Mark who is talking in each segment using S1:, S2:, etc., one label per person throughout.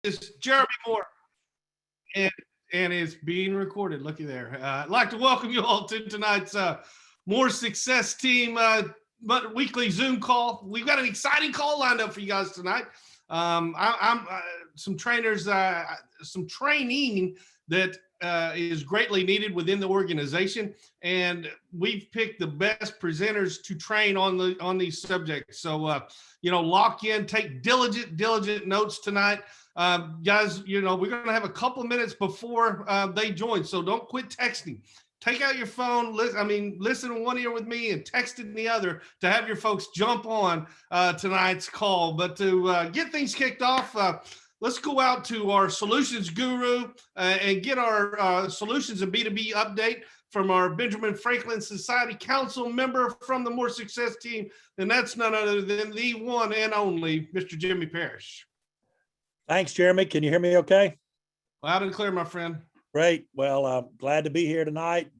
S1: is Jeremy Moore, and it's being recorded. Looky there. I'd like to welcome you all to tonight's More Success Team weekly Zoom call. We've got an exciting call lined up for you guys tonight. I'm some trainers, some training that is greatly needed within the organization, and we've picked the best presenters to train on these subjects. So lock in, take diligent notes tonight. Guys, we're going to have a couple of minutes before they join, so don't quit texting. Take out your phone, listen in one ear with me and text in the other to have your folks jump on tonight's call. But to get things kicked off, let's go out to our solutions guru and get our solutions and B2B update from our Benjamin Franklin Society Council member from the More Success Team, and that's none other than the one and only Mr. Jimmy Parrish.
S2: Thanks, Jeremy. Can you hear me okay?
S1: Loud and clear, my friend.
S2: Great. Well, glad to be here tonight.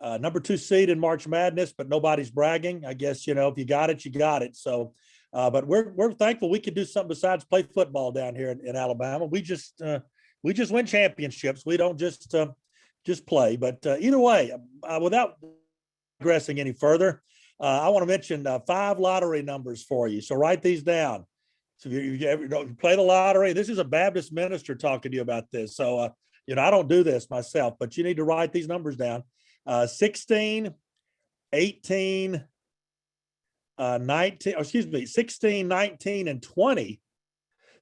S2: Number 2 seed in March Madness, but nobody's bragging. I guess, if you got it, you got it. So, but we're thankful we could do something besides play football down here in Alabama. We just win championships. We don't just play. But either way, without digressing any further, I want to mention 5 lottery numbers for you. So write these down. So if you play the lottery, this is a Baptist minister talking to you about this. So, I don't do this myself, but you need to write these numbers down. 16, 18, 19, 16, 19, and 20,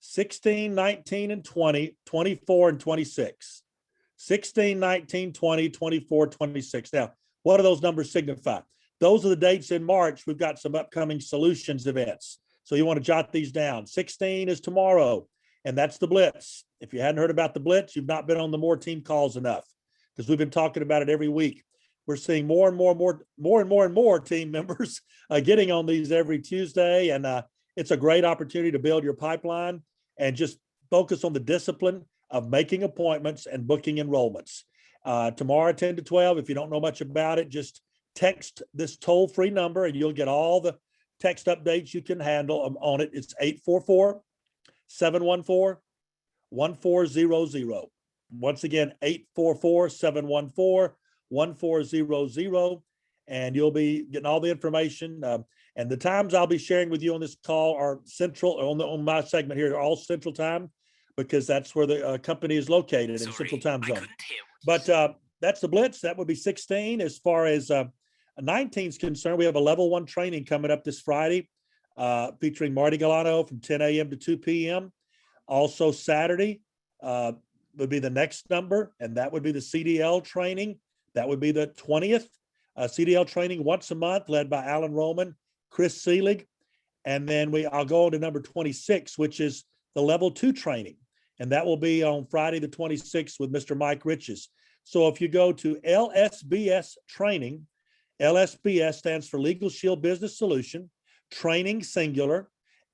S2: 16, 19, and 20, 24, and 26. 16, 19, 20, 24, 26. Now, what do those numbers signify? Those are the dates in March. We've got some upcoming solutions events. So you want to jot these down. 16 is tomorrow, and that's the Blitz. If you hadn't heard about the Blitz, you've not been on the More team calls enough, because we've been talking about it every week. We're seeing more and more team members getting on these every Tuesday, and it's a great opportunity to build your pipeline and just focus on the discipline of making appointments and booking enrollments. Tomorrow, 10 to 12, if you don't know much about it, just text this toll-free number and you'll get all the text updates you can handle on it. It's 844-714-1400. Once again, 844-714-1400, and you'll be getting all the information. And the times I'll be sharing with you on this call are central, on my segment here, are all central time, because that's where the company is located in central time zone. But that's the Blitz. That would be 16. As far as 19 is concerned, we have a level 1 training coming up this Friday, featuring Marty Galano from 10 a.m. to 2 p.m. Also Saturday would be the next number, and that would be the CDL training. That would be the 20th. CDL training once a month, led by Alan Roman, Chris Seelig. And then I'll go on to number 26, which is the level 2 training. And that will be on Friday the 26th with Mr. Mike Riches. So if you go to LSBS training, LSBS stands for Legal Shield Business Solution, training singular,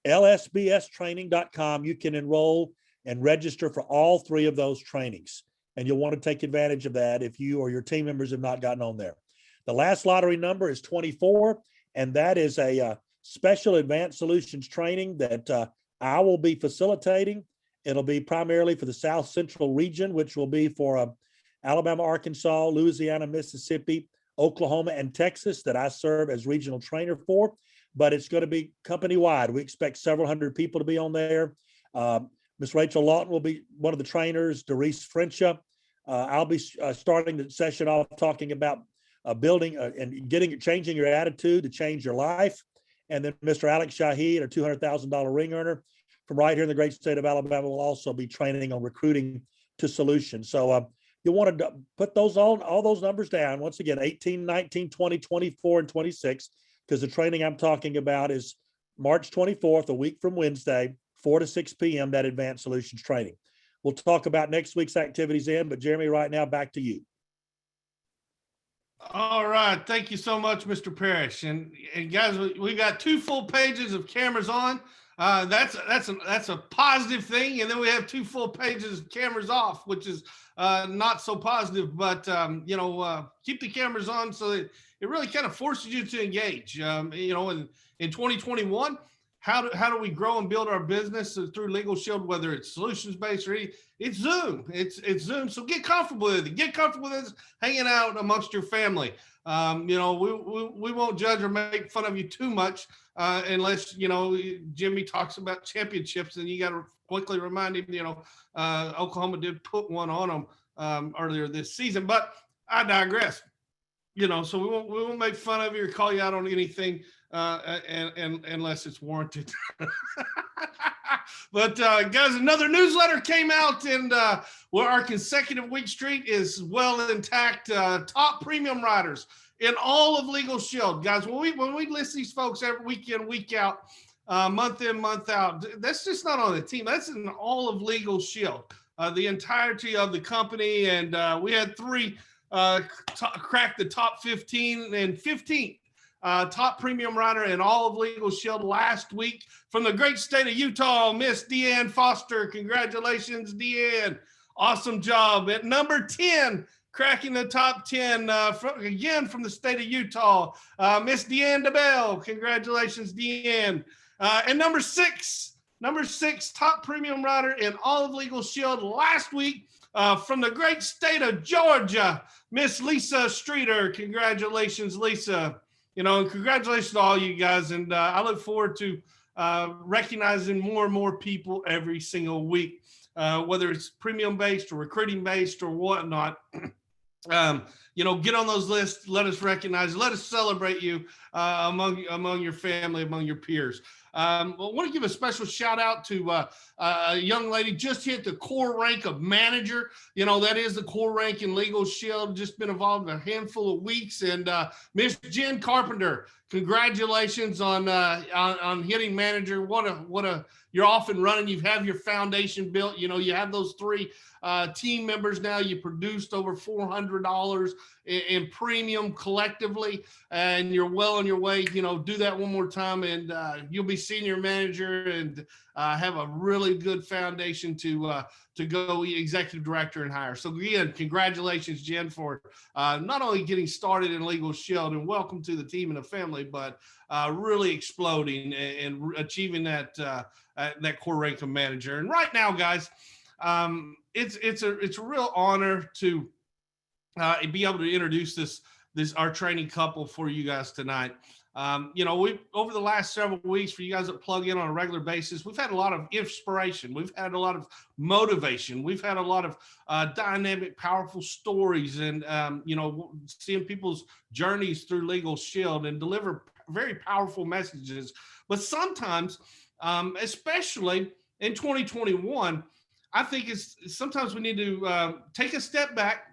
S2: lsbstraining.com. You can enroll and register for all 3 of those trainings. And you'll want to take advantage of that if you or your team members have not gotten on there. The last lottery number is 24, and that is a special advanced solutions training that I will be facilitating. It'll be primarily for the South Central region, which will be for Alabama, Arkansas, Louisiana, Mississippi, Oklahoma, and Texas, that I serve as regional trainer for. But it's going to be company-wide. We expect several hundred people to be on there. Ms. Rachel Lawton will be one of the trainers, Doris Frencha. I'll be starting the session off talking about building and changing your attitude to change your life. And then Mr. Alex Shaheed, a $200,000 ring earner from right here in the great state of Alabama, will also be training on recruiting to solutions. So you want to put all those numbers down. Once again, 18, 19, 20, 24, and 26, because the training I'm talking about is March 24th, a week from Wednesday, 4 to 6 p.m., that advanced solutions training. We'll talk about next week's activities but Jeremy, right now, back to you.
S1: All right. Thank you so much, Mr. Parrish. And guys, we got 2 full pages of cameras on. That's a positive thing. And then we have 2 full pages of cameras off, which is not so positive, but keep the cameras on so that it really kind of forces you to engage. In 2021, how do we grow and build our business through Legal Shield, whether it's solutions based or it's Zoom. It's Zoom. So get comfortable with it. Get comfortable with us hanging out amongst your family. We won't judge or make fun of you too much unless Jimmy talks about championships, and you got to quickly remind him. Oklahoma did put one on them earlier this season, but I digress. So we won't make fun of you or call you out on anything, and unless it's warranted. But guys, another newsletter came out, and where our consecutive week streak is well intact. Top premium riders in all of Legal Shield, guys. When we list these folks every week in, week out, month in, month out, that's just not on the team. That's in all of Legal Shield, the entirety of the company, and we had three crack the top 15 and 15th top premium rider in all of Legal Shield last week from the great state of Utah, Miss Deanne Foster. Congratulations, Deanne. Awesome job. At number 10, cracking the top 10 from the state of Utah, Miss Deanne DeBell. Congratulations, Deanne. And number six, top premium rider in all of Legal Shield last week from the great state of Georgia, Miss Lisa Streeter. Congratulations, Lisa. And congratulations to all you guys. And I look forward to recognizing more and more people every single week, whether it's premium based or recruiting based or whatnot. Get on those lists. Let us recognize, let us celebrate you among your family, among your peers. I want to give a special shout out to a young lady just hit the core rank of manager. That is the core rank in Legal Shield. Just been involved in a handful of weeks. And Miss Jen Carpenter, congratulations on hitting manager. You're off and running. You have your foundation built. You have those three team members now. You produced over $400 in premium collectively, and you're well on your way. Do that one more time, and you'll be senior manager and have a really good foundation to go executive director and higher. So again, congratulations, Jen, for not only getting started in Legal Shield, and welcome to the team and the family, but really exploding and achieving that core rank of manager. And right now, guys, it's a real honor to be able to introduce our training couple for you guys tonight. We over the last several weeks, for you guys that plug in on a regular basis, we've had a lot of inspiration. We've had a lot of motivation. We've had a lot of dynamic, powerful stories, and seeing people's journeys through Legal Shield and deliver very powerful messages. But sometimes, especially in 2021, I think sometimes we need to take a step back.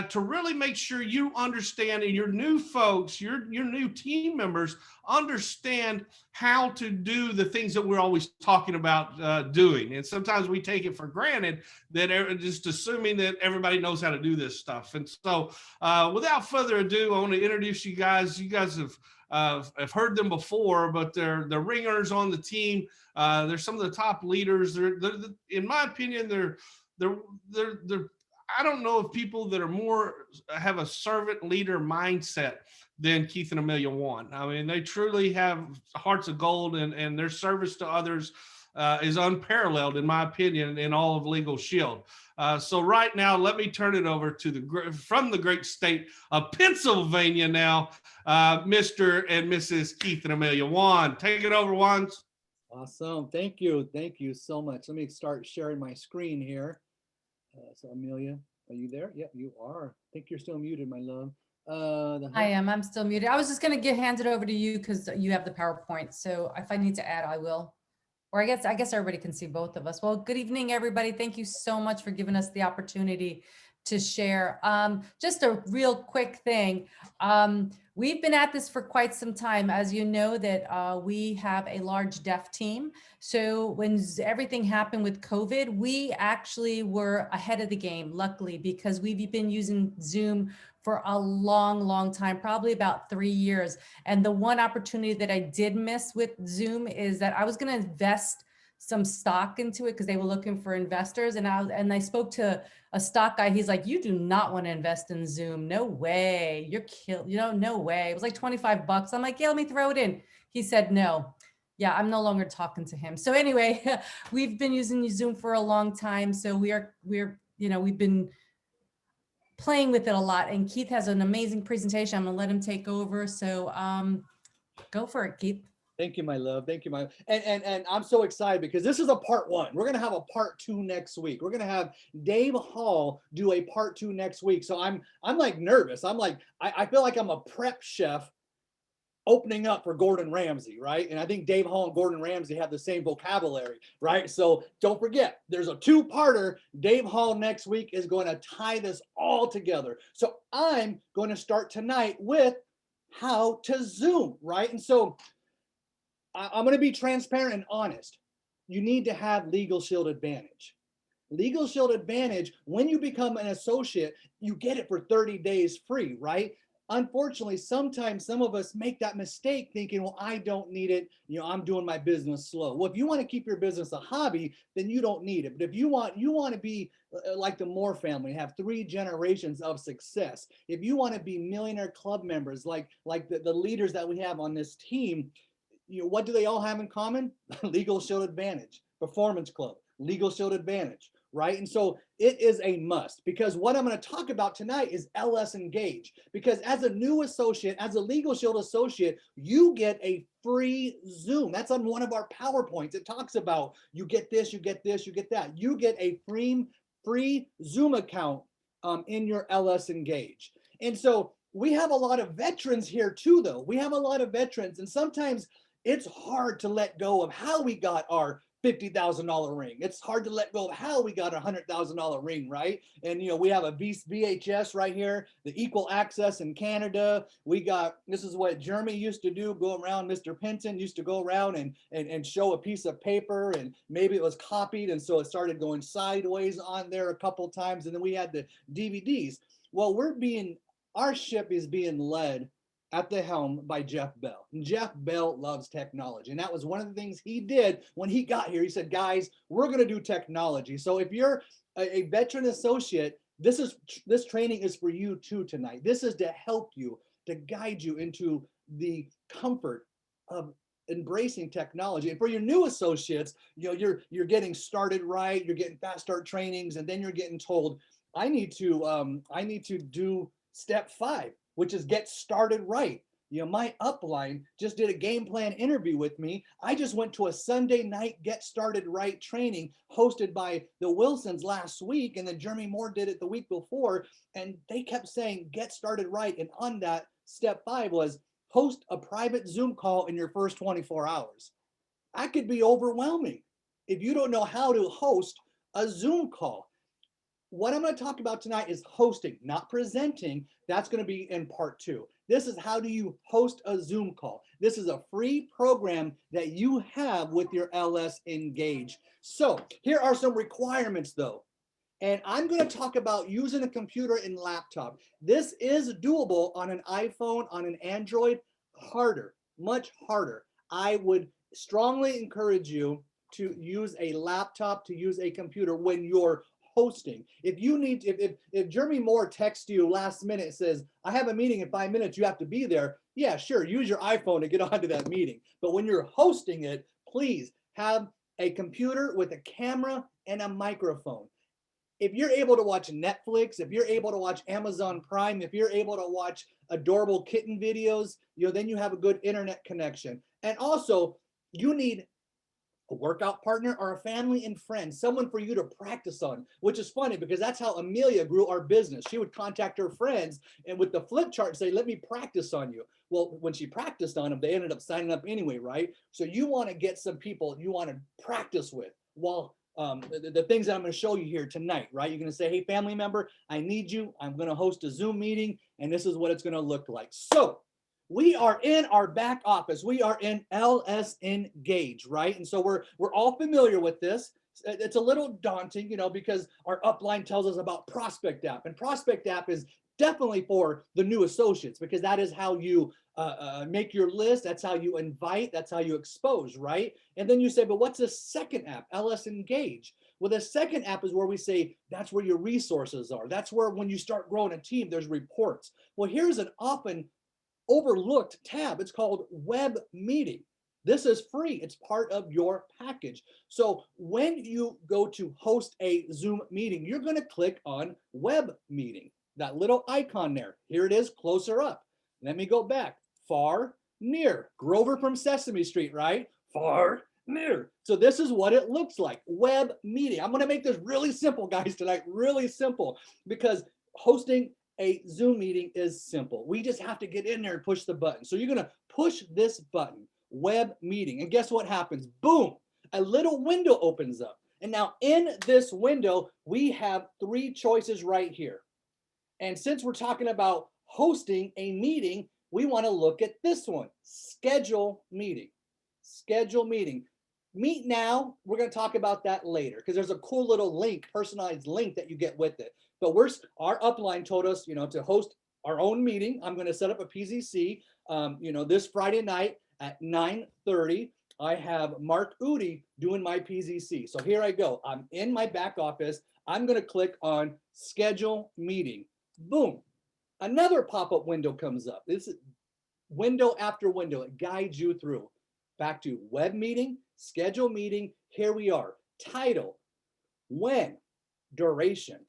S1: To really make sure you understand, and your new folks, your new team members understand how to do the things that we're always talking about doing. And sometimes we take it for granted that just assuming that everybody knows how to do this stuff. And so without further ado, I want to introduce you guys. You guys have heard them before, but they're ringers on the team. They're some of the top leaders. They're in my opinion, they're I don't know if people that are have a servant leader mindset than Keith and Emilia Wann. I mean, they truly have hearts of gold, and their service to others is unparalleled, in my opinion, in all of Legal Shield. So right now, let me turn it over to from the great state of Pennsylvania now, Mr. and Mrs. Keith and Emilia Wann. Take it over, Wanns.
S3: Awesome. Thank you. Thank you so much. Let me start sharing my screen here. So Emilia, are you there? Yep, you are. I think you're still muted, my love.
S4: I am. I'm still muted. I was just going to hand it over to you because you have the PowerPoint. So if I need to add, I will. Or I guess everybody can see both of us. Well, good evening, everybody. Thank you so much for giving us the opportunity to share. Just a real quick thing. We've been at this for quite some time. As you know, that we have a large deaf team. So when everything happened with COVID, we actually were ahead of the game, luckily, because we've been using Zoom for a long time, probably about 3 years. And the one opportunity that I did miss with Zoom is that I was going to invest some stock into it because they were looking for investors. And I spoke to a stock guy. He's like, you do not want to invest in Zoom. No way. You're killed. No way. It was like 25 bucks. I'm like, yeah, let me throw it in. He said, no. Yeah, I'm no longer talking to him. So anyway, we've been using Zoom for a long time. So we've been playing with it a lot, and Keith has an amazing presentation. I'm gonna let him take over. So go for it, Keith.
S3: Thank you, my love. Thank you, my and I'm so excited because this is a part one. We're gonna have a part two next week. We're gonna have Dave Hall do a part two next week. So I'm like nervous. I'm like I feel like I'm a prep chef opening up for Gordon Ramsay, right? And I think Dave Hall and Gordon Ramsay have the same vocabulary, right? So don't forget, there's a two-parter. Dave Hall next week is going to tie this all together. So I'm going to start tonight with how to Zoom, right? And so I'm going to be transparent and honest. You need to have Legal Shield Advantage. Legal Shield Advantage, when you become an associate, you get it for 30 days free, right? Unfortunately, sometimes some of us make that mistake thinking, well, I don't need it. I'm doing my business slow. Well, if you want to keep your business a hobby, then you don't need it. But if you want to be like the Moore family, have 3 generations of success. If you want to be millionaire club members, like the leaders that we have on this team, what do they all have in common? Legal Shield Advantage, Performance Club, Legal Shield Advantage, right? And so it is a must, because what I'm going to talk about tonight is LS Engage. Because as a new associate, as a Legal Shield associate, you get a free Zoom. That's on one of our PowerPoints. It talks about you get this, you get this, you get that. You get a free Zoom account in your LS Engage. And so we have a lot of veterans here too, though. We have a lot of veterans, and sometimes it's hard to let go of how we got our $50,000 ring. It's hard to let go of how we got a $100,000 ring, right? And we have a VHS right here, the Equal Access in Canada. This is what Jeremy used to do, go around, Mr. Penton used to go around and show a piece of paper, and maybe it was copied, and so it started going sideways on there a couple times, and then we had the DVDs. Well, our ship is being led at the helm by Jeff Bell. And Jeff Bell loves technology. And that was one of the things he did when he got here. He said, guys, we're going to do technology. So if you're a veteran associate, this training is for you too tonight. This is to help you, to guide you into the comfort of embracing technology. And for your new associates, you're getting started right. You're getting fast start trainings, and then you're getting told, I need to do step 5, which is get started right. My upline just did a game plan interview with me. I just went to a Sunday night get started right training hosted by the Wilsons last week, and then Jeremy Moore did it the week before, and they kept saying get started right. And on that, step 5 was host a private Zoom call in your first 24 hours. That could be overwhelming if you don't know how to host a Zoom call. What I'm going to talk about tonight is hosting, not presenting. That's going to be in part 2. This is how do you host a Zoom call. This is a free program that you have with your LS Engage. So here are some requirements though. And I'm going to talk about using a computer and laptop. This is doable on an iPhone, on an Android. Harder, much harder. I would strongly encourage you to use a laptop, to use a computer when you're hosting. If Jeremy Moore texts you last minute and says, I have a meeting in 5 minutes, you have to be there. Yeah, sure. Use your iPhone to get onto that meeting. But when you're hosting it, please have a computer with a camera and a microphone. If you're able to watch Netflix, if you're able to watch Amazon Prime, if you're able to watch adorable kitten videos, then you have a good internet connection. And also, you need a workout partner or a family and friend, someone for you to practice on, which is funny because that's how Emilia grew our business. She would contact her friends and with the flip chart say, let me practice on you. Well, when she practiced on them, they ended up signing up anyway, right? So you want to get some people you want to practice with while the things that I'm going to show you here tonight, right? You're going to say, hey, family member, I need you. I'm going to host a Zoom meeting and this is what it's going to look like. So we are in our back office. We are in LS Engage, right? And so we're all familiar with this. It's a little daunting, because our upline tells us about Prospect App. And Prospect App is definitely for the new associates because that is how you make your list. That's how you invite. That's how you expose, right? And then you say, but what's the second app? LS Engage. Well, the second app is where we say that's where your resources are. That's where when you start growing a team, there's reports. Well, here's an often overlooked tab. It's called Web Meeting. This is free. It's part of your package. So when you go to host a Zoom meeting, you're going to click on Web Meeting, that little icon there. Here it is closer up. Let me go back. Far, near. Grover from Sesame Street, right? Far, near. So this is what it looks like. Web Meeting. I'm going to make this really simple, guys, tonight. Really simple, because hosting a Zoom meeting is simple. We just have to get in there and push the button. So you're going to push this button, Web Meeting. And guess what happens? Boom, a little window opens up. And now in this window, we have three choices right here. And since we're talking about hosting a meeting, we want to look at this one, Schedule Meeting. Schedule Meeting. Meet now. We're going to talk about that later because there's a cool little link, personalized link that you get with it. But our upline told us, to host our own meeting. I'm going to set up a PZC, this Friday night at 9:30. I have Mark Udi doing my PZC. So here I go. I'm in my back office. I'm going to click on Schedule Meeting. Boom. Another pop-up window comes up. This is window after window. It guides you through. Back to Web Meeting, Schedule Meeting. Here we are. Title, when, duration.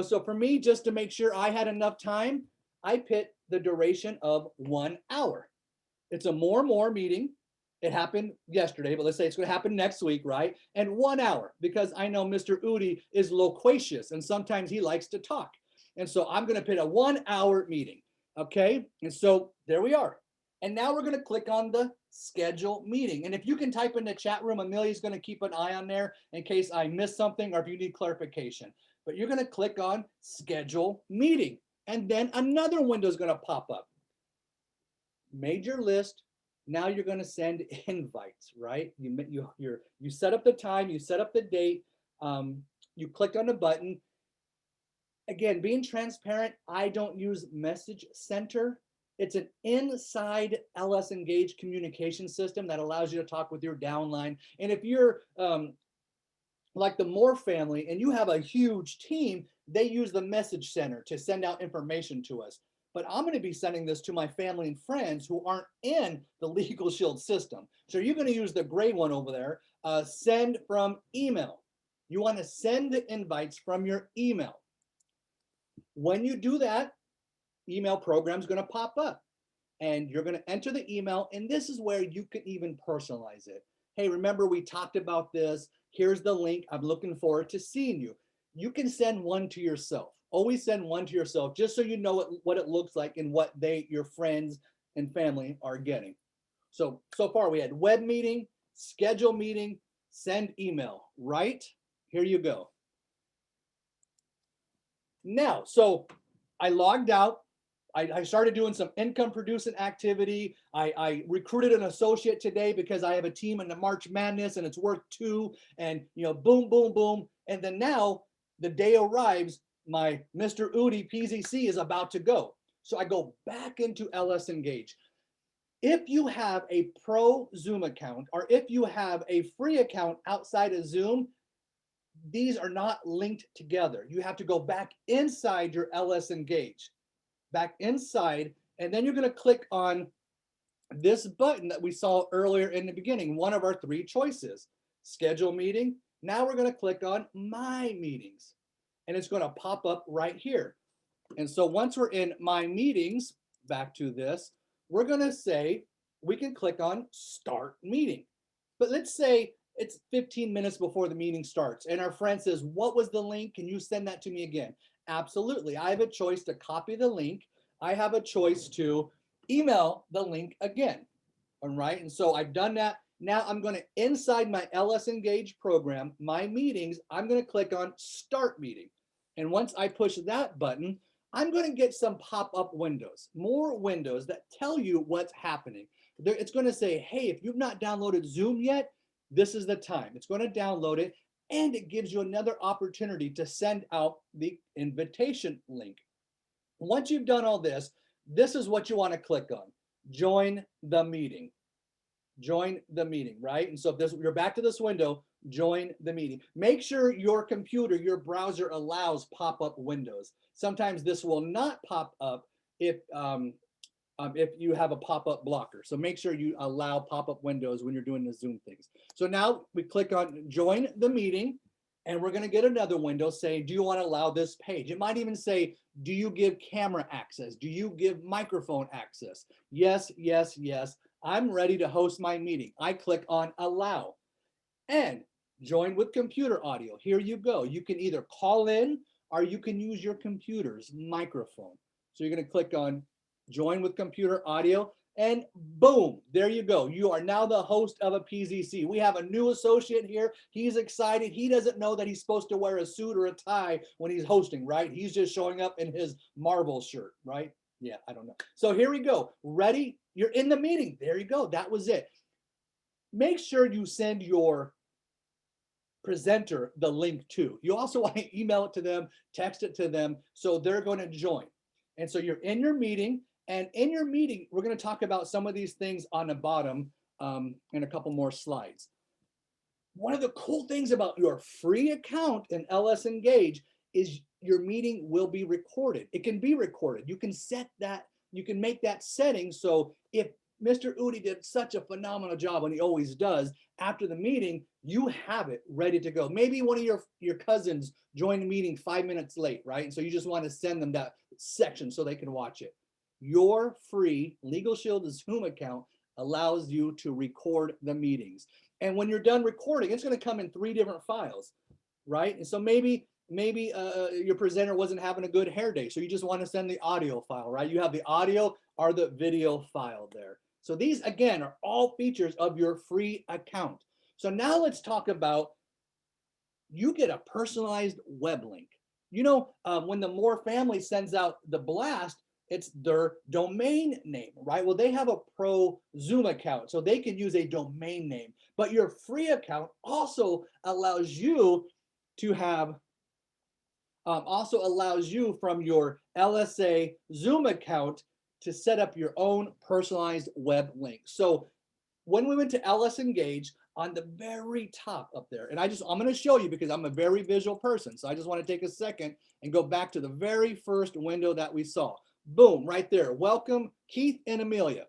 S3: So for me, just to make sure I had enough time, I picked the duration of 1 hour. It's a more meeting. It happened yesterday, but let's say it's going to happen next week, right? And 1 hour, because I know Mr. Udi is loquacious and sometimes he likes to talk. And so I'm going to pick a 1 hour meeting. Okay. And so there we are. And now we're going to click on the schedule meeting. And if you can type in the chat room, Amelia's going to keep an eye on there in case I miss something or if you need clarification. But you're going to click on schedule meeting. And then another window is going to pop up. Major list. Now you're going to send invites, right? You set up the time, you set up the date, you click on the button. Again, being transparent, I don't use Message Center. It's an inside LS Engage communication system that allows you to talk with your downline. And if you're like the Moore family and you have a huge team, they use the Message Center to send out information to us. But I'm going to be sending this to my family and friends who aren't in the Legal Shield system. So you're going to use the gray one over there, send from email. You want to send the invites from your email. When you do that, email program is going to pop up and you're going to enter the email. And this is where you can even personalize it. Hey, remember we talked about this. Here's the link. I'm looking forward to seeing you. You can send one to yourself. Always send one to yourself, just so you know what it looks like and what your friends and family are getting. So far we had web meeting, schedule meeting, send email, right? Here you go. Now, so I logged out. I started doing some income producing activity. I recruited an associate today because I have a team in the March Madness and it's worth 2 and boom, boom, boom. And then now the day arrives, my Mr. Udi PZC is about to go. So I go back into LS Engage. If you have a pro Zoom account or if you have a free account outside of Zoom, these are not linked together. You have to go back inside your LS Engage, back inside, and then you're going to click on this button that we saw earlier in the beginning, one of our 3 choices, schedule meeting. Now we're going to click on my meetings and it's going to pop up right here. And so once we're in my meetings, back to this, we're going to say we can click on start meeting. But let's say it's 15 minutes before the meeting starts and our friend says, what was the link? Can you send that to me again? Absolutely. I have a choice to copy the link. I have a choice to email the link again. All right. And so I've done that. Now I'm going to, inside my LS Engage program, my meetings, I'm going to click on start meeting. And once I push that button, I'm going to get some pop-up windows, more windows that tell you what's happening. It's going to say, hey, if you've not downloaded Zoom yet, this is the time. It's going to download it, and it gives you another opportunity to send out the invitation link. Once you've done all this, this is what you want to click on. join the meeting. Join the meeting, right? And so if this, you're back to this window, join the meeting. Make sure your computer, your browser allows pop-up windows. Sometimes this will not pop up if you have a pop-up blocker. So make sure you allow pop-up windows when you're doing the Zoom things. So now we click on join the meeting, and we're going to get another window saying, do you want to allow this page? It might even say, do you give camera access? Do you give microphone access? Yes, yes, yes. I'm ready to host my meeting. I click on allow and join with computer audio. Here you go. You can either call in or you can use your computer's microphone. So you're going to click on join with computer audio, and boom, there you go. You are now the host of a PZC. We have a new associate here. He's excited. He doesn't know that he's supposed to wear a suit or a tie when he's hosting, right? He's just showing up in his Marvel shirt, right? Yeah, I don't know. So here we go. Ready? You're in the meeting. There you go. That was it. Make sure you send your presenter the link too. You also want to email it to them, text it to them, so they're going to join. And so you're in your meeting, and in your meeting, we're going to talk about some of these things on the bottom in a couple more slides. One of the cool things about your free account in LS Engage is your meeting will be recorded. It can be recorded. You can set that, you can make that setting. So if Mr. Udi did such a phenomenal job, and he always does, after the meeting, you have it ready to go. Maybe one of your cousins joined the meeting 5 minutes late, right? And so you just want to send them that section so they can watch it. Your free Legal Shield Zoom account allows you to record the meetings. And when you're done recording, it's going to come in 3 different files, right? And so maybe your presenter wasn't having a good hair day, so you just want to send the audio file, right? You have the audio or the video file there. So these, again, are all features of your free account. So now let's talk about, you get a personalized web link. You know, when the Moore family sends out the blast, it's their domain name, right? Well, they have a pro Zoom account, so they can use a domain name. But your free account also allows you to have, from your LSA Zoom account to set up your own personalized web link. So when we went to LS Engage, on the very top up there, and I'm going to show you because I'm a very visual person. So I just want to take a second and go back to the very first window that we saw. Boom, right there. Welcome, Keith and Emilia.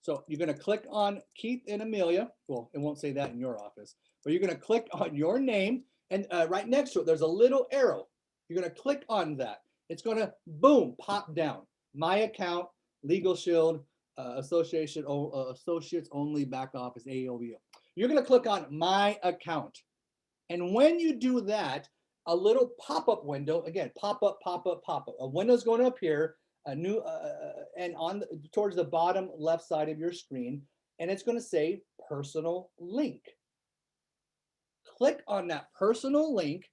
S3: So you're going to click on Keith and Emilia. Well, it won't say that in your office, but you're going to click on your name, and right next to it, there's a little arrow. You're going to click on that. It's going to, boom, pop down. My account, Legal Shield, Associates Only Back Office, AOVO. You're going to click on My Account. And when you do that, a little pop-up window, again, pop-up, pop-up, pop-up. A window's going to appear, a new, and towards the bottom left side of your screen, and it's going to say Personal Link. Click on that personal link,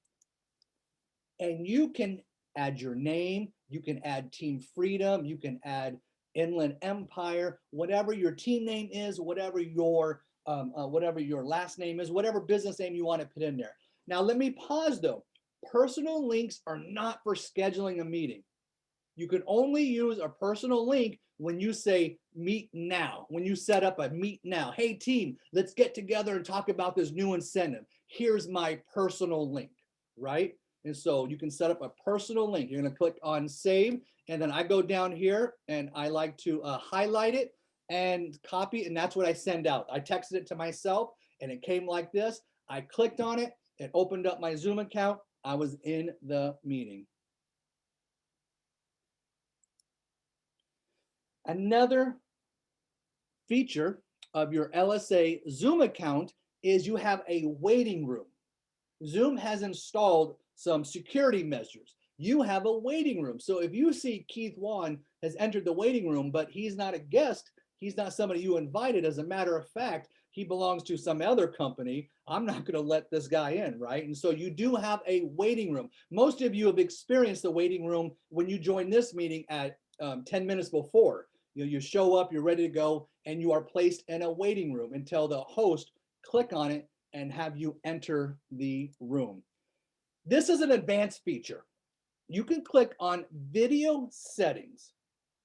S3: and you can add your name, you can add Team Freedom, you can add Inland Empire, whatever your team name is, whatever your last name is, whatever business name you want to put in there. Now, let me pause though. Personal links are not for scheduling a meeting. You can only use a personal link when you say meet now, when you set up a meet now. Hey team, let's get together and talk about this new incentive. Here's my personal link, right? And so you can set up a personal link. You're going to click on save. And then I go down here and I like to highlight it and copy. And that's what I send out. I texted it to myself and it came like this. I clicked on it. It opened up my Zoom account. I was in the meeting. Another feature of your LSA Zoom account is you have a waiting room. Zoom has installed some security measures. You have a waiting room. So if you see Keith Wann has entered the waiting room, but he's not a guest, he's not somebody you invited. As a matter of fact, he belongs to some other company. I'm not going to let this guy in, right? And so you do have a waiting room. Most of you have experienced the waiting room when you join this meeting at 10 minutes before. You show up, you're ready to go, and you are placed in a waiting room until the host click on it and have you enter the room. This is an advanced feature. You can click on video settings,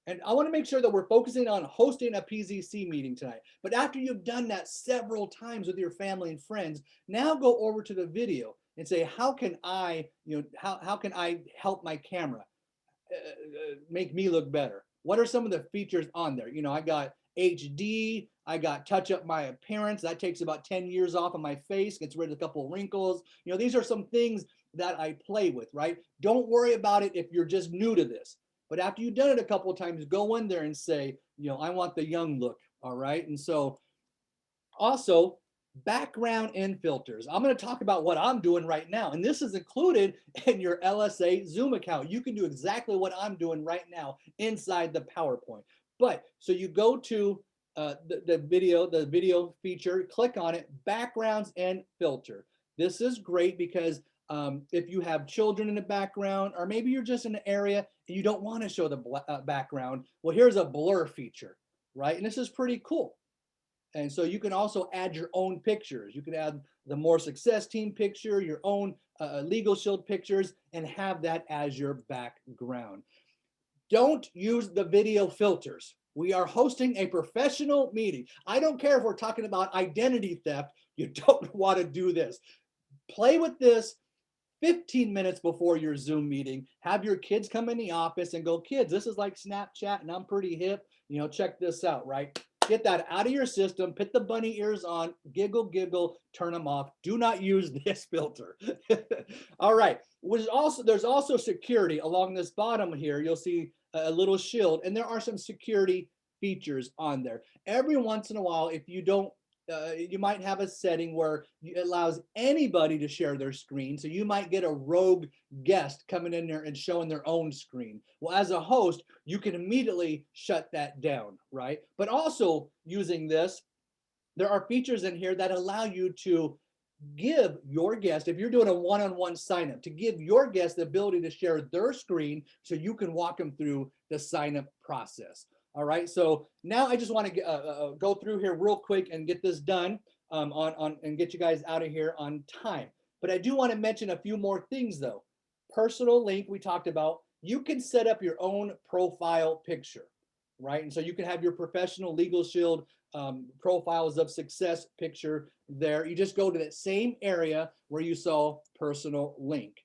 S3: And I want to make sure that we're focusing on hosting a PZC meeting tonight. But after you've done that several times with your family and friends, now go over to the video and say, how can I, how can I help my camera make me look better? What are some of the features on there? I got HD, I got touch up my appearance. That takes about 10 years off of my face, gets rid of a couple of wrinkles. These are some things that I play with, right? Don't worry about it if you're just new to this. But after you've done it a couple of times, go in there and say, I want the young look, all right? And so also background and filters. I'm going to talk about what I'm doing right now. And this is included in your LSA Zoom account. You can do exactly what I'm doing right now inside the PowerPoint. But so you go to the video feature, click on it, backgrounds and filter. This is great because if you have children in the background, or maybe you're just in an area and you don't want to show the background, well, here's a blur feature, right? And this is pretty cool. And so you can also add your own pictures. You can add the More Success Team picture, your own Legal Shield pictures, and have that as your background. Don't use the video filters. We are hosting a professional meeting. I don't care if we're talking about identity theft. You don't want to do this. Play with this 15 minutes before your Zoom meeting. Have your kids come in the office and go, kids, this is like Snapchat and I'm pretty hip. Check this out, right? Get that out of your system, put the bunny ears on, giggle, giggle, turn them off. Do not use this filter. All right. There's also security along this bottom here. You'll see a little shield, and there are some security features on there. Every once in a while, if you don't, you might have a setting where it allows anybody to share their screen. So you might get a rogue guest coming in there and showing their own screen. Well, as a host, you can immediately shut that down, right? But also using this, there are features in here that allow you to give your guest, if you're doing a one-on-one sign-up, to give your guest the ability to share their screen so you can walk them through the sign-up process. All right, so now I just want to go through here real quick and get this done and get you guys out of here on time. But I do want to mention a few more things though. Personal link we talked about. You can set up your own profile picture, right? And so you can have your professional Legal Shield profiles of success picture there. You just go to that same area where you saw personal link.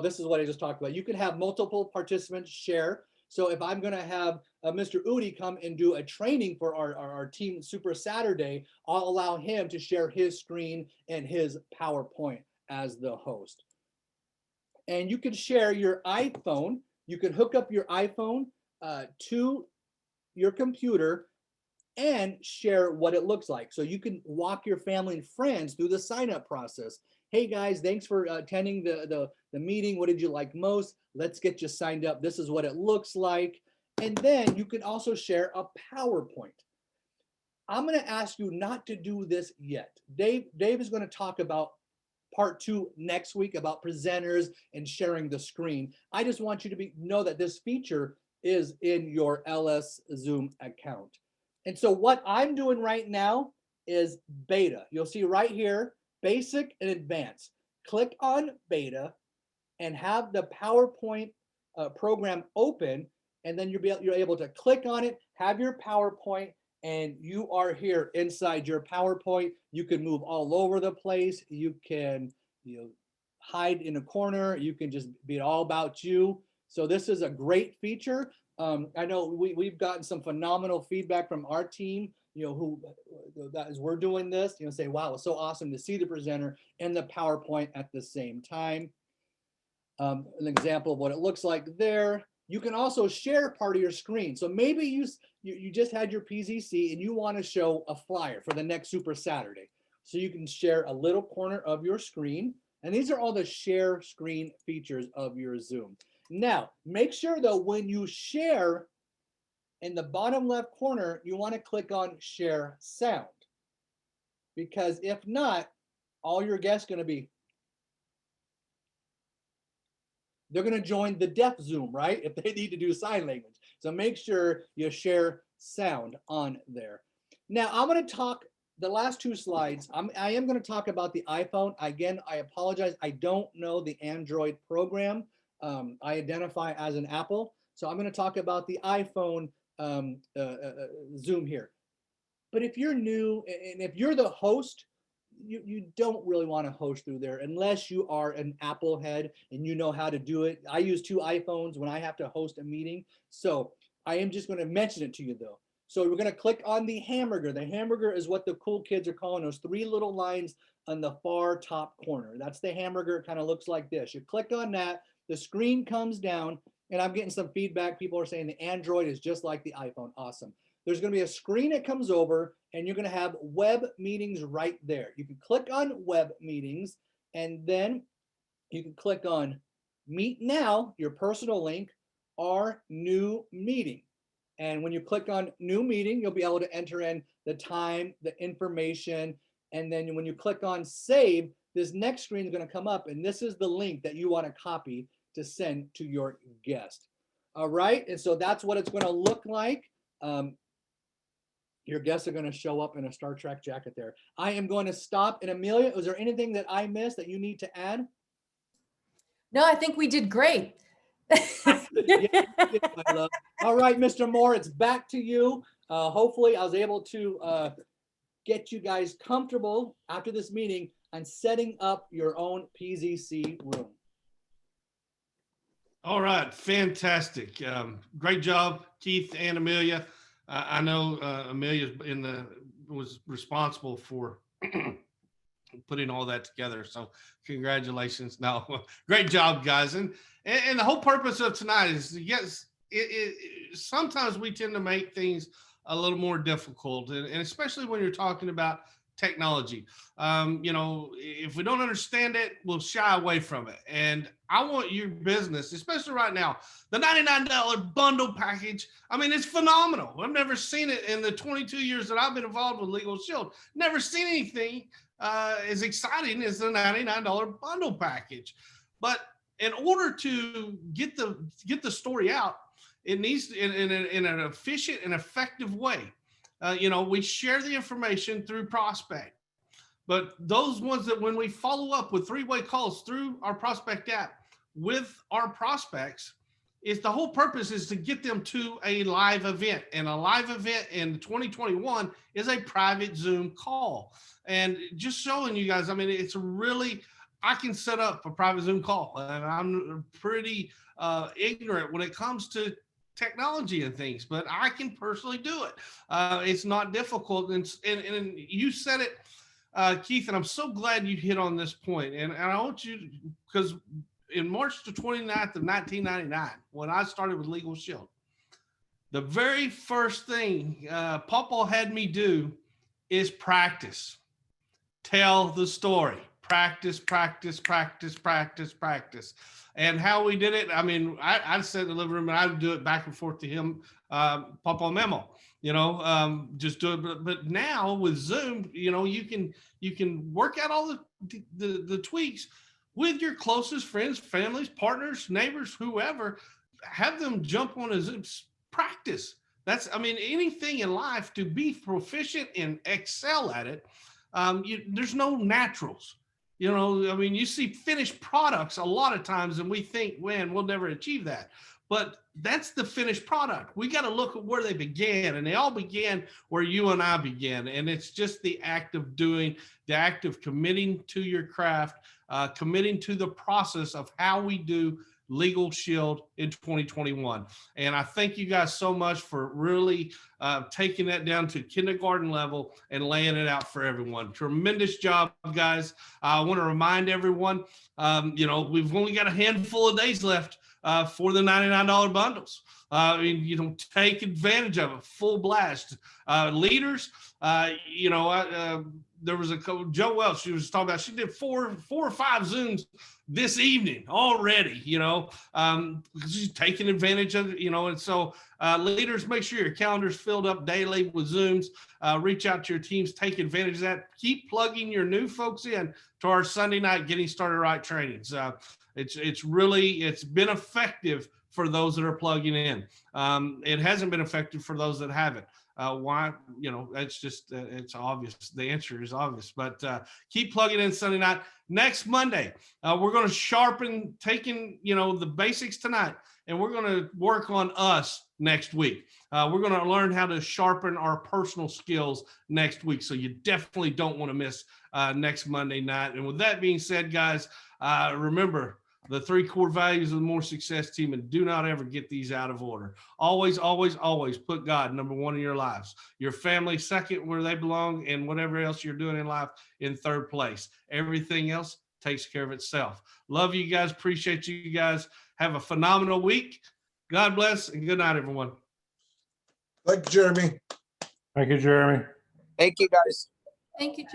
S3: This is what I just talked about. You can have multiple participants share. So if I'm going to have Mr. Udi come and do a training for our Team Super Saturday, I'll allow him to share his screen and his PowerPoint as the host. And you can share your iPhone. You can hook up your iPhone to your computer and share what it looks like. So you can walk your family and friends through the sign-up process. Hey guys, thanks for attending the meeting. What did you like most? Let's get you signed up. This is what it looks like. And then you can also share a PowerPoint. I'm going to ask you not to do this yet. Dave is going to talk about part 2 next week about presenters and sharing the screen. I just want you to know that this feature is in your LS Zoom account. And so what I'm doing right now is beta. You'll see right here, basic and advanced. Click on beta and have the PowerPoint program open, and then you're able to click on it, have your PowerPoint, and you are here inside your PowerPoint. You can move all over the place. You can hide in a corner. You can just be all about you. So this is a great feature. I know we've gotten some phenomenal feedback from our team, as we're doing this, say, wow, it's so awesome to see the presenter and the PowerPoint at the same time. An example of what it looks like there. You can also share part of your screen. So maybe you just had your PZC and you want to show a flyer for the next Super Saturday. So you can share a little corner of your screen. And these are all the share screen features of your Zoom. Now, make sure though, when you share in the bottom left corner, you want to click on share sound. Because if not, all your guests are going to be, they're going to join the deaf Zoom, right? If they need to do sign language. So make sure you share sound on there. Now I'm going to talk the last 2 slides. I am going to talk about the iPhone. Again, I apologize. I don't know the Android program. I identify as an Apple. So I'm going to talk about the iPhone Zoom here. But if you're new and if you're the host, you don't really want to host through there unless you are an Apple head and you know how to do it. I use 2 iPhones when I have to host a meeting. So I am just going to mention it to you though. So we're going to click on the hamburger. The hamburger is what the cool kids are calling those 3 little lines on the far top corner. That's the hamburger. It kind of looks like this. You click on that, the screen comes down, and I'm getting some feedback. People are saying the Android is just like the iPhone. Awesome. There's going to be a screen that comes over, and you're going to have web meetings right there. You can click on web meetings, and then you can click on meet now, your personal link, or new meeting. And when you click on new meeting, you'll be able to enter in the time, the information, and then when you click on save, this next screen is going to come up, and this is the link that you want to copy to send to your guest. All right, and so that's what it's going to look like. Your guests are going to show up in a Star Trek jacket there. I am going to stop. And Emilia, is there anything that I missed that you need to add?
S4: No, I think we did great.
S3: Yeah, you did, my love. All right, Mr. Moore, it's back to you. Hopefully I was able to get you guys comfortable after this meeting on setting up your own PZC room.
S1: All right, fantastic. Great job, Keith and Amelia. I know Amelia was responsible for putting all that together. So congratulations. No, great job, guys. And the whole purpose of tonight is, yes, sometimes we tend to make things a little more difficult, and especially when you're talking about technology. If we don't understand it, we'll shy away from it. And I want your business, especially right now, the $99 bundle package. I mean, it's phenomenal. I've never seen it in the 22 years that I've been involved with Legal Shield. Never seen anything as exciting as the $99 bundle package. But in order to get the story out, it needs to, in an efficient and effective way. We share the information through prospect, but those ones that when we follow up with 3-way calls through our prospect app with our prospects, is the whole purpose is to get them to a live event, and a live event in 2021 is a private Zoom call. And just showing you guys, I mean, it's really, I can set up a private Zoom call, and I'm pretty ignorant when it comes to technology and things, but I can personally do it. It's not difficult. And you said it, Keith, and I'm so glad you hit on this point. And I want you, because in March the 29th of 1999, when I started with Legal Shield, the very first thing Papa had me do is practice. Tell the story. Practice, practice, practice, practice, practice. And how we did it, I mean, I'd sit in the living room and I would do it back and forth to him, Papa Memo, just do it. But now with Zoom, you can work out all the tweaks with your closest friends, families, partners, neighbors, whoever. Have them jump on a Zoom, practice. Anything in life, to be proficient and excel at it, there's no naturals. You see finished products a lot of times and we think, man, we'll never achieve that. But that's the finished product. We got to look at where they began, and they all began where you and I began. And it's just the act of doing, the act of committing to your craft, committing to the process of how we do Legal Shield in 2021. And I thank you guys so much for really taking that down to kindergarten level and laying it out for everyone. Tremendous job, guys. I want to remind everyone, we've only got a handful of days left for the $99 bundles. Take advantage of it, full blast. Leaders, there was a Joe Welch, she was talking about, she did four or five Zooms this evening already, because she's taking advantage of it, and so leaders, make sure your calendar's filled up daily with Zooms. Reach out to your teams, take advantage of that. Keep plugging your new folks in to our Sunday night Getting Started Right trainings. It's been effective for those that are plugging in. It hasn't been effective for those that haven't. Why? It's just, it's obvious. The answer is obvious, but keep plugging in Sunday night. Next Monday, we're going to sharpen, taking, the basics tonight, and we're going to work on us next week. We're going to learn how to sharpen our personal skills next week. So you definitely don't want to miss next Monday night. And with that being said, guys, remember the 3 core values of the More Success Team, and do not ever get these out of order. Always, always, always put God number 1 in your lives, your family second where they belong, and whatever else you're doing in life in 3rd place. Everything else takes care of itself. Love you guys. Appreciate you guys. Have a phenomenal week. God bless and good night, everyone.
S5: Thank you, Jeremy.
S6: Thank you, Jeremy.
S7: Thank you, guys.
S4: Thank you,